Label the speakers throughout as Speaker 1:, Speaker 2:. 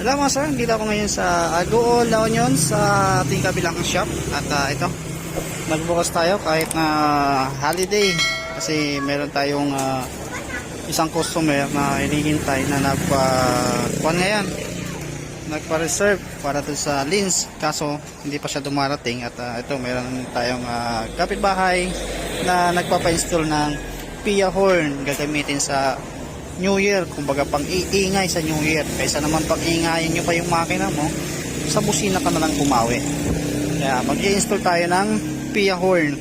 Speaker 1: Hello mga sir, dito ako ngayon sa Agool, La Union sa ating kabilang shop. At ito, magbukas tayo kahit na holiday kasi meron tayong isang customer na hinihintay na nagpa-reserve para dun sa lens, kaso hindi pa siya dumarating. At ito, meron tayong kapitbahay na nagpapa-install ng Pia horn gagamitin sa New Year, kumbaga pang iingay sa New Year, kaysa naman pag iingayin nyo pa yung makina mo, sa busina ka na lang bumawi. Kaya mag-i-install tayo ng Pia horn.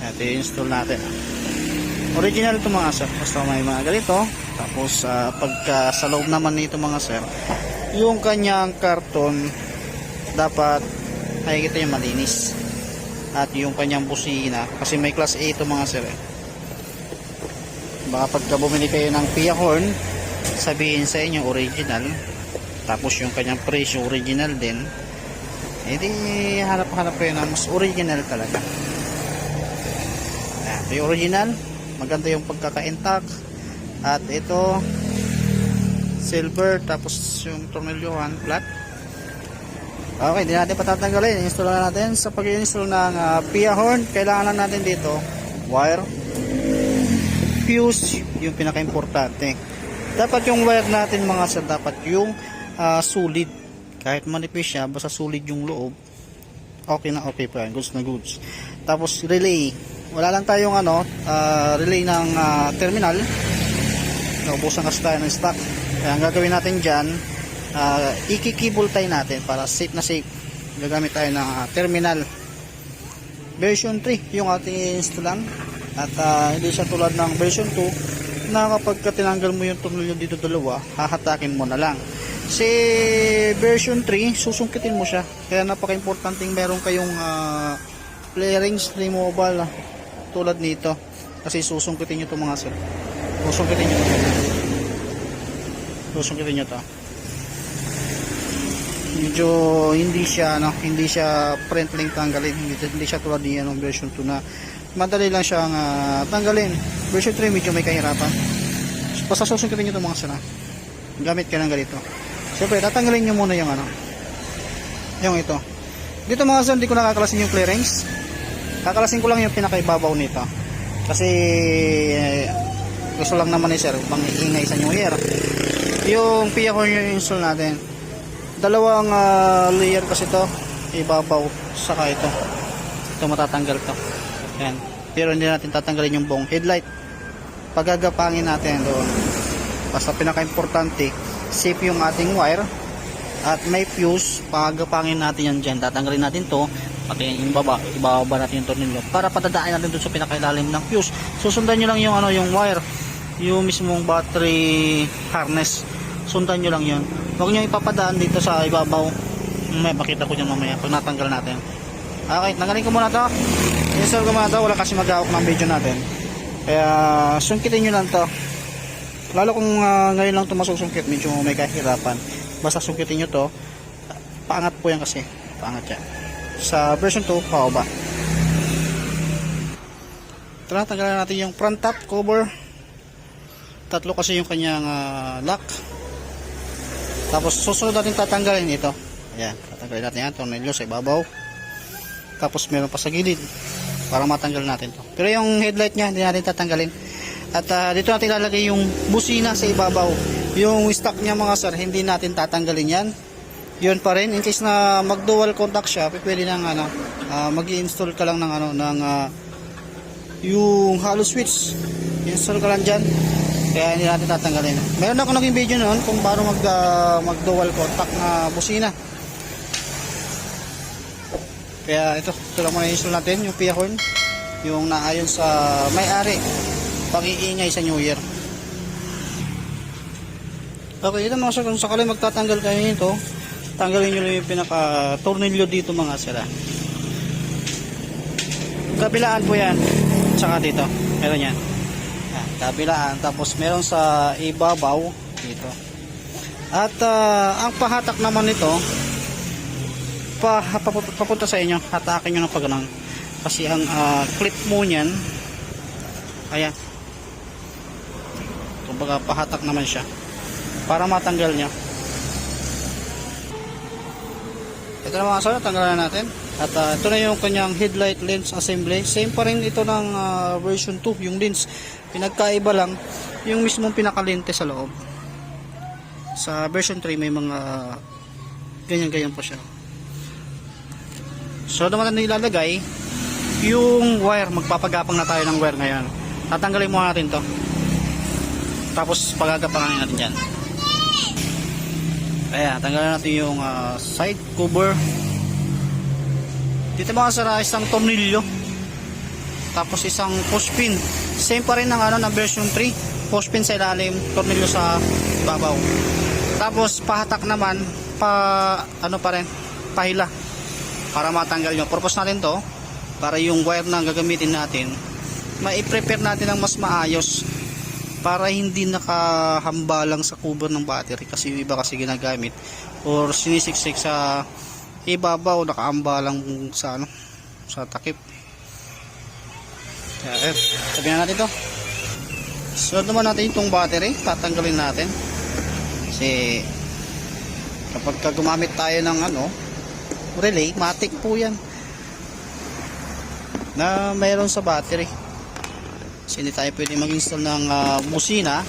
Speaker 1: Ito i-install natin. Original ito mga sir, basta may mga ganito. Tapos pagka sa loob naman nito mga sir, yung kanyang karton dapat nakikita yung malinis. At yung kanyang busina, kasi may class A ito mga sir baka pagka bumili kayo ng Pia horn, sabihin sa inyo original, tapos yung kanyang presyo original din, edi hanap-hanap kayo na mas original talaga. Ito yung original, maganda yung pagkaka-intact. At ito silver, tapos yung tornilyohan flat. Okay, hindi natin patatanggalin, install na natin. Sa pag-install ng Pia horn, kailangan lang natin dito wire, fuse, yung pinaka-importante. Dapat yung wire natin mga sir, dapat yung solid. Kahit manipis siya, basta solid yung loob, okay na okay pa yan, goods na goods. Tapos relay, wala lang tayong relay ng terminal. Naubusan kasi tayo ng stock. Kaya ang gagawin natin dyan, ikikibol tie natin para safe na safe. Gagamit tayo ng terminal version 3 yung ating installan. At hindi siya tulad ng version 2 na kapag tinanggal mo yung tornilyo dito dalawa, hahatakin mo na lang. Si version 3, susungkitin mo siya. Kaya napaka-importanting meron kayong clearings removal tulad nito. Kasi susungkitin nyo ito mga sir. Susungkitin nyo ito. Medyo hindi siya friendly tanggalin. Hindi siya tulad ng version 2 na madali lang siyang tanggalin. Version 3 medyo may kahirapan. Basta susungkitin nyo ito mga sir. Gamit ka ng ganito. Siyempre tatanggalin nyo muna yung yung ito. Dito mga sir, hindi ko nakakalasin yung clearings. Kakalasin ko lang yung pinakaibabaw nito. Kasi gusto lang naman ni sir pang iingay sa New Year. Yung Pia horn yung install natin, dalawang layer kasi to, ibabaw saka ito matatanggal to. Yan. Pero hindi natin tatanggalin yung buong headlight. Pagagapangin natin doon. Basta pinaka-importante, safe yung ating wire at may fuse. Pagagapangin natin yan dyan. Tatanggalin natin to, pati yung ibaba natin yung tornilyo para patadaan natin doon sa pinakailalim ng fuse. Susundan nyo lang yung yung wire, yung mismong battery harness. Sundan nyo lang yun. Huwag nyo ipapadaan dito sa ibabaw. May makita ko dyan mamaya pag natanggal natin. Okay, tanggalin ko muna to. Install ko muna to. Wala kasi mag-aawak ng video natin. Kaya sungkitin nyo lang to. Lalo kung ngayon lang ito masusungkit, medyo may kahirapan. Basta sungkitin nyo to. Paangat po yan kasi. Paangat yan. Sa version 2, pababa. Tara, tanggalin natin yung front top cover. Tatlo kasi yung kanyang lock. Tapos susunod natin tatanggalin ito. Ayan, tatanggalin natin yan, tornilyo sa ibabaw. Tapos meron pa sa gilid para matanggal natin to. Pero yung headlight nya hindi natin tatanggalin. At dito natin ilalagay yung busina sa ibabaw. Yung stock nya mga sir, hindi natin tatanggalin yan. Yun pa rin, in case na mag dual contact siya, pwede nang mag-i-install ka lang ng yung hollow switch. Install ka lang dyan. Kaya hindi natin tatanggalin. Meron ako naging video noon kung paano mag dual contact na busina. Kaya ito lang muna install natin yung Pia horn, yung naayon sa may-ari pag-iingay sa New Year. Okay, ito mga sir, kung sakali magtatanggal kayo nito, tanggalin nyo lang yung pinaka tornilyo dito mga sir. Kabilaan po yan, tsaka dito meron yan. Kabilaan, tapos meron sa ibabaw dito. At ang pahatak naman nito papunta sa inyo, hatakin nyo ng pagganang kasi ang clip mo nyan, ayan, kumbaga pahatak naman siya. para matanggal nyo. Ito na mga sir, tanggalan na natin. At ito na yung kanyang headlight lens assembly. Same pa rin ito ng version 2, yung lens. Pinagkaiba lang yung mismong pinakalente sa loob. Sa version 3 may mga ganyan-ganyan po siya. So naman na nilalagay yung wire. Magpapagapang na tayo ng wire ngayon. Tatanggalin muna natin to. Tapos pagagapangan natin yan. Ayan, tanggalin natin yung side cover. Dito mga sara, isang tornilyo. Tapos isang pushpin. Same pa rin ng ng version 3. Pushpin sa ilalim, tornilyo sa babaw. Tapos pahatak naman pa rin, pahila para matanggal nyo. Purpose natin to para yung wire na gagamitin natin ma-prepare natin ng mas maayos para hindi nakahambalang sa cover ng battery, kasi yung iba kasi ginagamit or sinisiksik sa ibabaw, nakahambalang sa sa takip. Kaya sabihin natin to. So naman natin itong battery, tatanggalin natin. Kasi kapag gumamit tayo ng relay, matik po yan na mayroon sa battery. Kasi hindi tayo pwede mag-install ng busina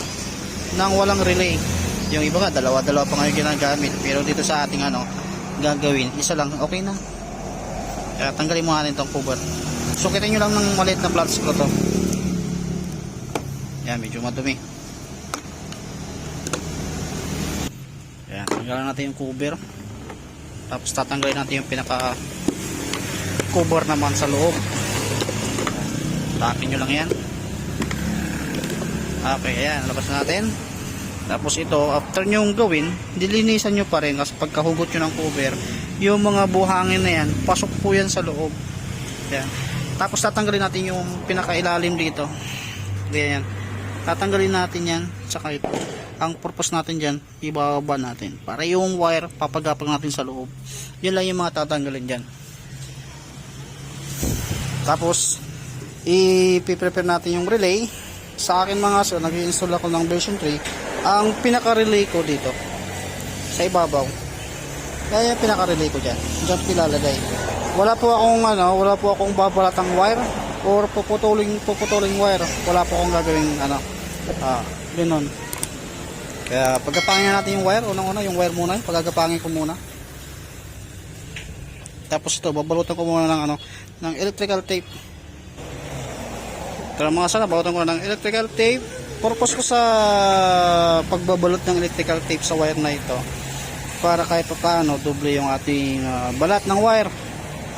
Speaker 1: nang walang relay. Yung iba nga, dalawa-dalawa pa ngayon ginagamit. Pero dito sa ating gagawin, isa lang, okay na. Kaya tanggalin mo natin itong cover. Sukitin nyo lang ng maliit na flat screw to. Yan, medyo madumi. Yan, tanggalin natin yung cover. Tapos tatanggalin natin yung pinaka cover naman sa loob. Tapin nyo lang yan. Okay, ayan, labas natin. Tapos ito, after nyo gawin, dilinisan nyo pa rin, kasi pagkahugot nyo ng cover, yung mga buhangin na yan, pasok po yan sa loob. Ayan. Tapos tatanggalin natin yung pinakailalim dito. Ayan. Tatanggalin natin yan, saka ito. Ang purpose natin dyan, ibababa natin. Para yung wire, papagapang natin sa loob. Yun lang yung mga tatanggalin dyan. Tapos, i-prepare natin yung relay. Sa akin mga sir, nag-i-install ako ng version 3. Ang pinaka-relay ko dito sa ibabaw. Kaya pinaka-relay ko diyan. Diyan nilalagay. Wala po akong babalatang wire or puputulin wire. Wala po akong gagawing ganun. Kaya pagkapangin natin yung wire, unang-una yung wire muna, pagkapangin ko muna. Tapos ito, babalutan ko muna ng electrical tape. Pero mga sana, balutan ko na ng electrical tape. Purpose ko sa pagbabalot ng electrical tape sa wire na ito, para kahit pa paano, doble yung ating balat ng wire.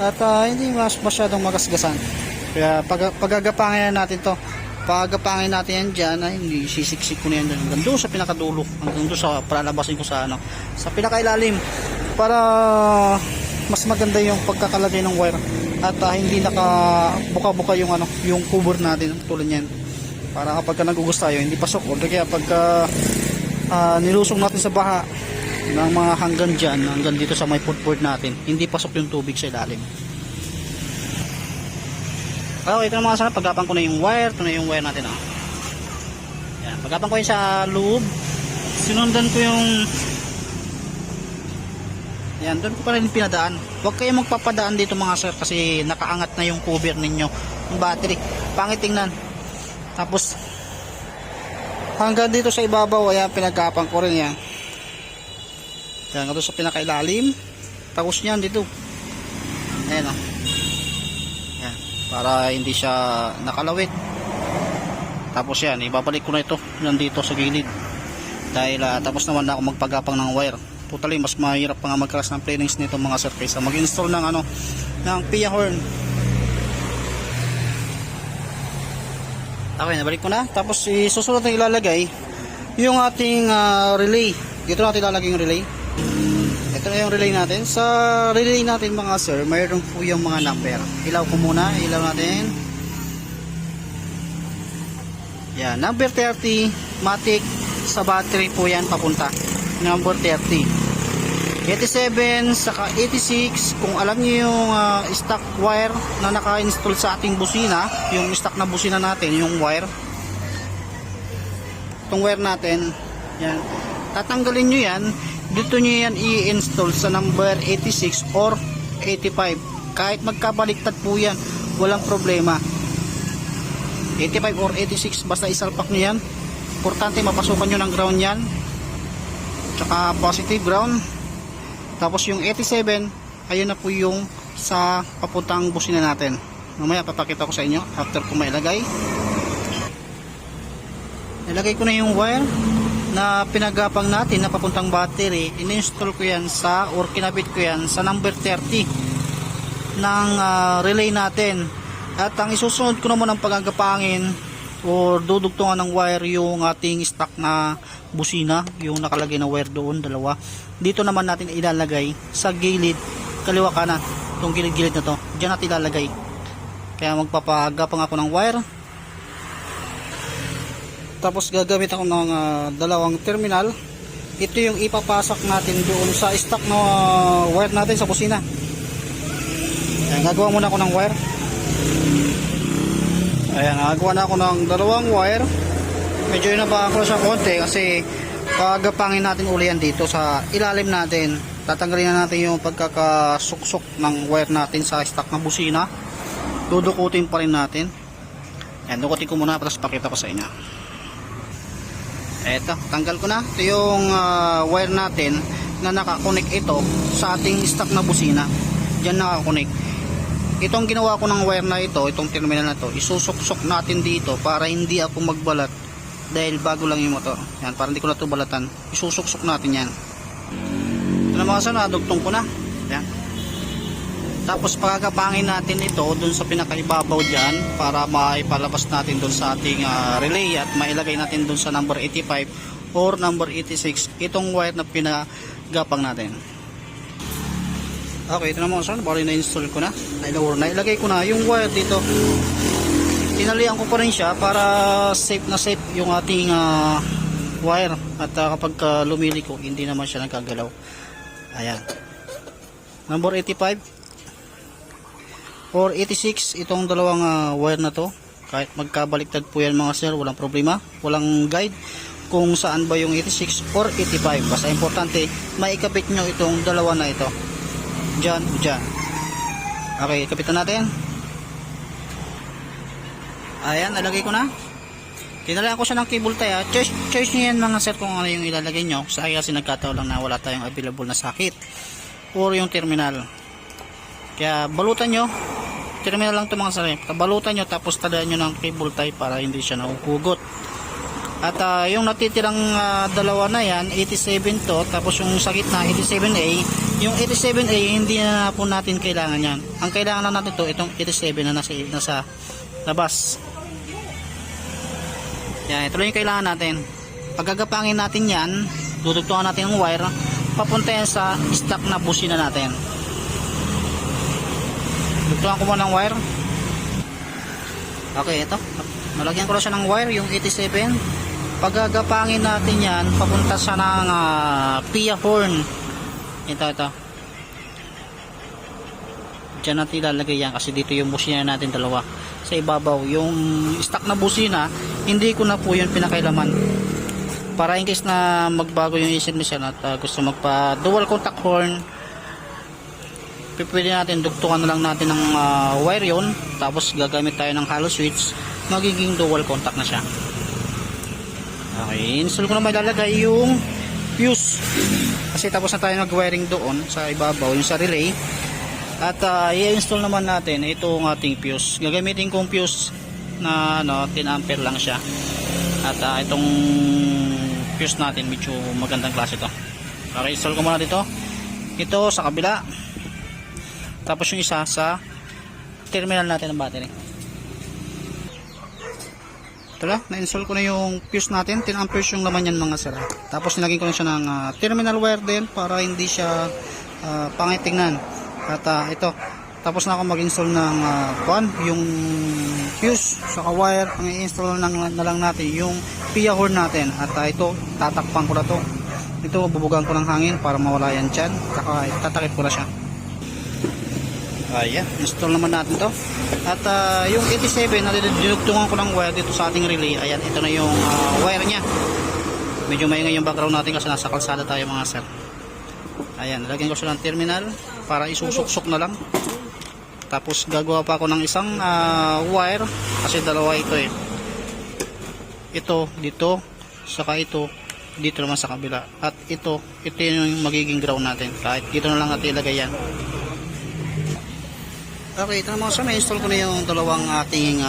Speaker 1: At hindi masyadong magasgasan. Kaya pagagapangin natin to. Pagagapangin natin yan dyan, hindi sisiksik ko na yan dyan. Hanggang doon sa pinakadulo. Hanggang doon sa palalabasin ko sa sa pinakailalim. Para mas maganda yung pagkakalagay ng wire. At hindi nakabuka-buka yung yung cover natin tulad niyan, para kapag nagugus tayo hindi pasok, o kaya pagka nilusong natin sa baha ng mga hanggang dyan, hanggang dito sa may footboard natin, hindi pasok yung tubig sa ilalim. Okay, ito na mga sana, pagapang ko na yung wire. Ito na yung wire natin. Yan, pagapang ko yun sa loob, sinundan ko yung yan, doon ko pa rin pinadaan. Huwag kayong magpapadaan dito mga sir, kasi nakaangat na yung cover ninyo, yung battery, pangit tingnan. Tapos hanggang dito sa ibabaw, ayan, pinagkapang ko rin yan. Yan, hanggang sa pinakailalim. Tapos nyan dito, ayan yan, para hindi siya nakalawit. Tapos yan, ibabalik ko na ito nandito sa gilid. Dahil tapos naman na ako magpagapang ng wire. Totally, mas mahirap pa nga mag-crash ng playlist nito mga sir, kaysa mag-install ng ng PIA horn. Okay, nabalik ko na. Tapos susunod na ilalagay yung ating relay. Dito natin ilalagay yung relay. Ito na yung relay natin. Sa relay natin mga sir, mayroon po yung mga number. Ilaw ko muna, ilaw natin. Yan, number 30 matic, sa battery po yan papunta. Number 30, 87, saka 86. Kung alam niyo yung stock wire na naka-install sa ating busina, yung stock na busina natin, yung wire, itong wire natin yan, tatanggalin nyo yan, dito nyo yan i-install sa number 86 or 85. Kahit magkabaliktad po yan, walang problema. 85 or 86, basta isalpak nyo yan. Importante mapasukan nyo ng ground yan, tsaka positive ground. Tapos yung 87, ayun na po yung sa papuntang busina natin. Mamaya papakita ko sa inyo after ko mailagay. Nilagay ko na yung wire na pinagapang natin na papuntang battery. In-install ko yan sa, or kinabit ko yan sa number 30 ng relay natin. At ang isusunod ko naman ang pagagapangin or dudugtungan ng wire yung ating stock na busina, yung nakalagay na wire doon, dalawa. Dito naman natin ilalagay sa gilid, kaliwa kanan, itong gilid-gilid na to, dyan natin ilalagay. Kaya magpapagapang ako ng wire. Tapos gagamit ako ng dalawang terminal. Ito yung ipapasok natin doon sa stock na wire natin sa busina. Ayan, gagawa muna ako ng wire. Ayan, nagawa na ako ng dalawang wire. Medyo inabahan ko siya konti kasi pagapangin natin uli yan dito sa ilalim natin. Tatanggalin na natin yung pagkakasuksok ng wire natin sa stock na busina. Dudukutin pa rin natin. Ayan, dukutin ko muna tapos pakita ko sa inyo. Eto, tanggal ko na. Ito yung wire natin na nakakonek ito sa ating stock na busina. Diyan nakakonek. Itong ginawa ko ng wire na ito, itong terminal na to, isusuksok natin dito para hindi ako magbalat dahil bago lang yung motor. Yan, para hindi ko na ito balatan. Isusuksok natin yan. Ito na mga sana, dugtong ko na. Yan. Tapos pagkakapangin natin ito dun sa pinakaibabaw dyan para maipalabas natin dun sa ating relay at mailagay natin dun sa number 85 or number 86 itong wire na pinagapang natin. Okay, ito na mga son, bali na-install ko na. Nailagay ko na yung wire dito. Tinalian ko pa rin siya para safe na safe yung ating wire. At kapag lumiliko, hindi naman siya nagkagalaw. Ayan. Number 85 or 86, itong dalawang wire na to. Kahit magkabaliktad po yan mga sir, walang problema. Walang guide kung saan ba yung 86 or 85. Basta importante, maikabit nyo itong dalawa na ito. Diyan, diyan. Okay, kapitan natin. Ayan, nalagay ko na. Tinalayan ko siya ng cable tie. Choice nyo yan mga sir kung ano yung ilalagay nyo. Sa akin kasi nagkataon lang na wala tayong available na sakit or yung terminal. Kaya balutan nyo. Terminal lang ito mga sir. Balutan nyo tapos tadaan nyo ng cable tie para hindi siya nahuhugot. At yung natitirang dalawa na yan, 87 to, tapos yung sa gitna 87A. Yung 87A hindi na po natin kailangan yan. Ang kailangan lang natin to, itong 87 na nasa labas. Yan, ito lang yung kailangan natin. Pagagapangin natin yan, dudugtungan natin yung wire, papunta yan sa stock na busina natin. Dugtungan ko muna ng wire. Okay, ito. Nalagyan ko lang siya ng wire, yung 87. Pagagapangin natin yan, papunta sa ng Pia horn. Ito. Diyan natin ilalagay yan kasi dito yung busina natin dalawa. Sa ibabaw, yung stock na busina, hindi ko na po yun pinakailaman. Para in case na magbago yung isip mo siya at gusto magpa dual contact horn, pwede natin dugtungan na lang natin ng wire yon. Tapos gagamit tayo ng hollow switch, magiging dual contact na siya. Okay, install ko na ilalagay yung fuse kasi tapos na tayo nag-wiring doon sa ibabaw, yung sa relay. At i-install naman natin itong ating fuse. Gagamitin kong fuse na 10 ampere lang siya. At itong fuse natin medyo magandang klase to. Okay, install ko muna dito. Ito sa kabila. Tapos yung isa sa terminal natin ng battery. Ito lang, na-install ko na yung fuse natin. 10 amperes yung laman yan mga sir. Tapos nilagyan ko na siya ng terminal wire din para hindi siya pangitingnan. At ito, tapos na ako mag-install ng yung fuse sa wire. Ang i-install na lang natin yung Pia horn natin. At ito, tatakpan ko na to. Ito, bubugan ko ng hangin para mawala yan dyan. Tatakip ko na siya. Ayan, install naman natin to. At yung 87 na dinugtungan ko ng wire dito sa ating relay. Ayan, ito na yung wire nya. Medyo maingay yung background natin kasi nasa kalsada tayo mga sir. Ayan, lagyan ko siya ng terminal para isusuk-suk na lang. Tapos gagawa pa ako ng isang wire kasi dalawa ito eh. Ito dito, saka ito dito naman sa kabila. At ito yung magiging ground natin. Kahit dito na lang natin ilagay yan. Okay, ito na mga sir, may-install ko na yung dalawang ating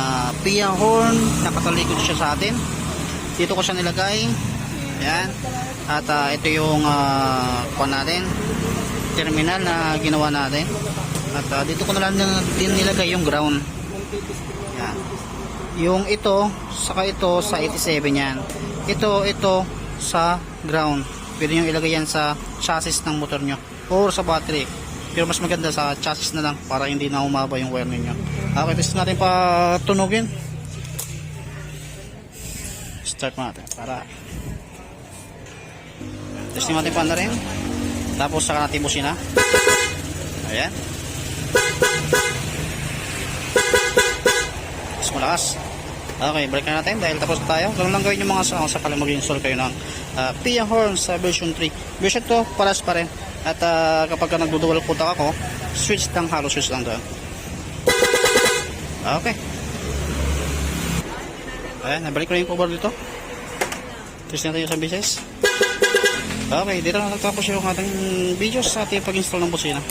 Speaker 1: PIA horn. Nakatalikod siya sa atin. Dito ko siya nilagay. Ayan. At ito yung natin, terminal na ginawa natin. At dito ko na lang din nilagay yung ground. Ayan. Yung ito, saka ito sa 87 yan. Ito sa ground. Pwede nyo ilagay yan sa chassis ng motor nyo or sa battery. Pero mas maganda sa chassis na lang para hindi na umaba yung wire ninyo. Okay, test natin pa tunugin. Start natin para testing natin pa na rin. Tapos saka natin busina. Ayan. Mas malakas. Okay, balik na natin dahil tapos na tayo. Ganun lang gawin yung mga sakali mag-install kayo ng PIA horn sa version 3. Version 2, paras pa rin. At kapag nagdudual punta ako, switch lang, hollow switch lang doon. Okay. Ayan, nabalik ko na yung cover dito. Test natin yung sa business. Okay, dito na nagtapos yung ating video sa ating pag-install ng busina.